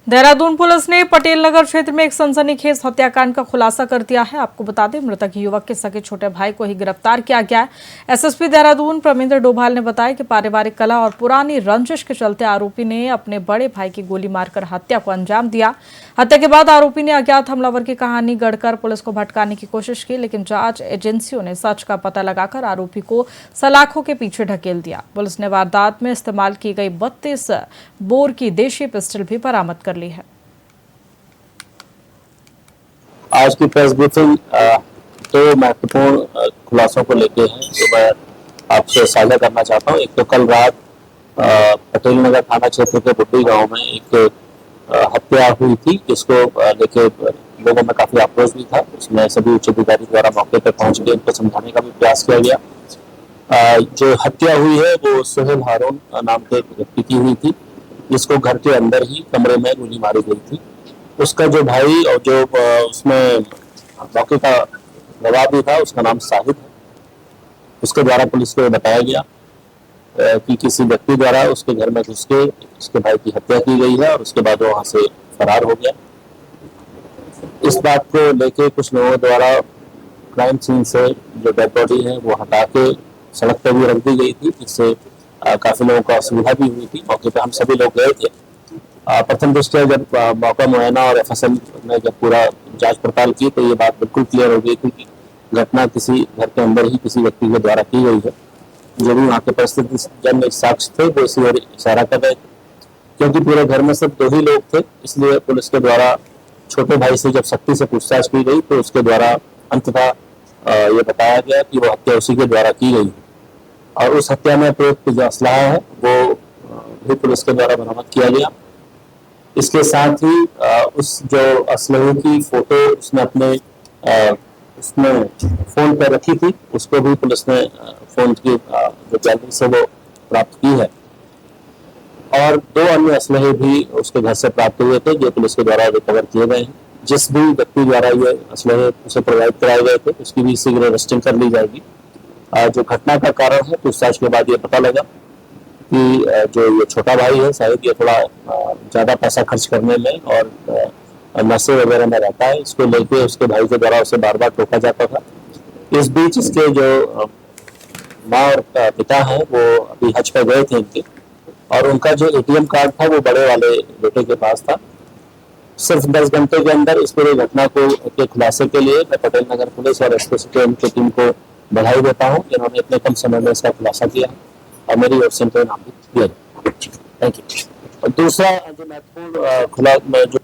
Dehradun police ने पटेल नगर क्षेत्र में एक सनसनीखेज हत्याकांड का खुलासा कर दिया है। आपको बता दें, मृतक युवक के सगे छोटे भाई को ही गिरफ्तार किया गया है। एसएसपी देहरादून प्रमिंदर डोभाल ने बताया कि पारिवारिक कलह और पुरानी रंजिश के चलते आरोपी ने अपने बड़े भाई की गोली मारकर हत्या को अंजाम दिया। हत्या के बाद आरोपी ने अज्ञात हमलावर की कहानी गढ़कर पुलिस को भटकाने की कोशिश की, लेकिन जांच एजेंसियों ने सच का पता लगाकर आरोपी को सलाखों के पीछे ढकेल दिया। पुलिस ने वारदात में इस्तेमाल की गई 32 बोर की देशी पिस्टल भी बरामद कर ली है। आज की प्रेस ब्रीफिंग दो महत्वपूर्ण खुलासों को लेके है जो मैं आपसे साझा करना चाहता हूँ। एक तो कल रात पटेल नगर थाना क्षेत्र के बुड्डी गांव में एक हत्या हुई थी, जिसको लेके लोगों में काफी आक्रोश भी था। उसमें सभी उच्च अधिकारी द्वारा मौके पर पहुंच के उनको समझाने का भी प्रयास किया गया। जो हत्या हुई है वो सोहेल हारून नाम के व्यक्ति की हुई थी, जिसको घर के अंदर ही कमरे में गोली मारी गई थी। उसका जो भाई और जो उसमें मौके का गवाह भी था, उसका नाम साहिद है। उसके द्वारा पुलिस को बताया गया कि किसी व्यक्ति द्वारा उसके घर में घुस के उसके भाई की हत्या की गई है और उसके बाद वो वहां से फरार हो गया। इस बात को लेके कुछ लोगों द्वारा क्राइम सीन से जो डेड बॉडी है वो हटा के सड़क पर भी रख दी गई थी, जिससे काफी लोगों को असुविधा भी हुई थी। मौके पे हम सभी लोग गए थे। प्रथम दृष्टया जब मौका मुआयना और एफएसएल ने जब पूरा जांच पड़ताल की तो ये बात बिल्कुल क्लियर हो गई थी कि घटना किसी घर के अंदर ही किसी व्यक्ति के द्वारा की गई है। जो भी वहाँ के परिस्थिति जन साक्ष्य थे वो इसी ओर इशारा कर रहे थे। क्योंकि पूरे घर में सिर्फ 2 ही लोग थे, इसलिए पुलिस के द्वारा छोटे भाई से जब सख्ती से पूछताछ की गई तो उसके द्वारा अंततः ये बताया गया कि वो हत्या उसी के द्वारा की गई और उस हत्या में प्रयुक्त जो असलाह है वो भी पुलिस के द्वारा बरामद किया गया। इसके साथ ही उस जो असलहे की फोटो उसने अपने उसमें फोन पर रखी थी, उसको भी पुलिस ने फोन की जो गैलरी से वो प्राप्त की है। और 2 अन्य असलहे भी उसके घर से प्राप्त हुए थे जो पुलिस के द्वारा रिकवर किए गए हैं। जिस भी व्यक्ति द्वारा ये असलहे उसे प्रोवाइड कराए गए थे उसकी भी शीघ्र अरेस्टिंग कर ली जाएगी। जो घटना का कारण है पूछताछ के बाद ये पता लगा कि जो ये छोटा भाई है शायद ये थोड़ा ज्यादा पैसा खर्च करने में और नशे वगैरह में रहता है। इसको लेके उसके भाई के द्वारा उसे बार बार टोका जाता था। इस बीच इसके जो माँ और पिता हैं वो अभी हज पर गए थे इनके, और उनका जो एटीएम कार्ड था वो बड़े वाले बेटे के पास था। सिर्फ 10 घंटे के अंदर इस पूरी घटना के खुलासे के लिए मैं पटेल नगर पुलिस और एसपी की टीम को बधाई देता हूँ। इन्होंने इतने कम समय में इसका खुलासा किया और मेरी ओर से इनको इनाम भी दिया। Thank you. और दूसरा जो महत्वपूर्ण खुला जो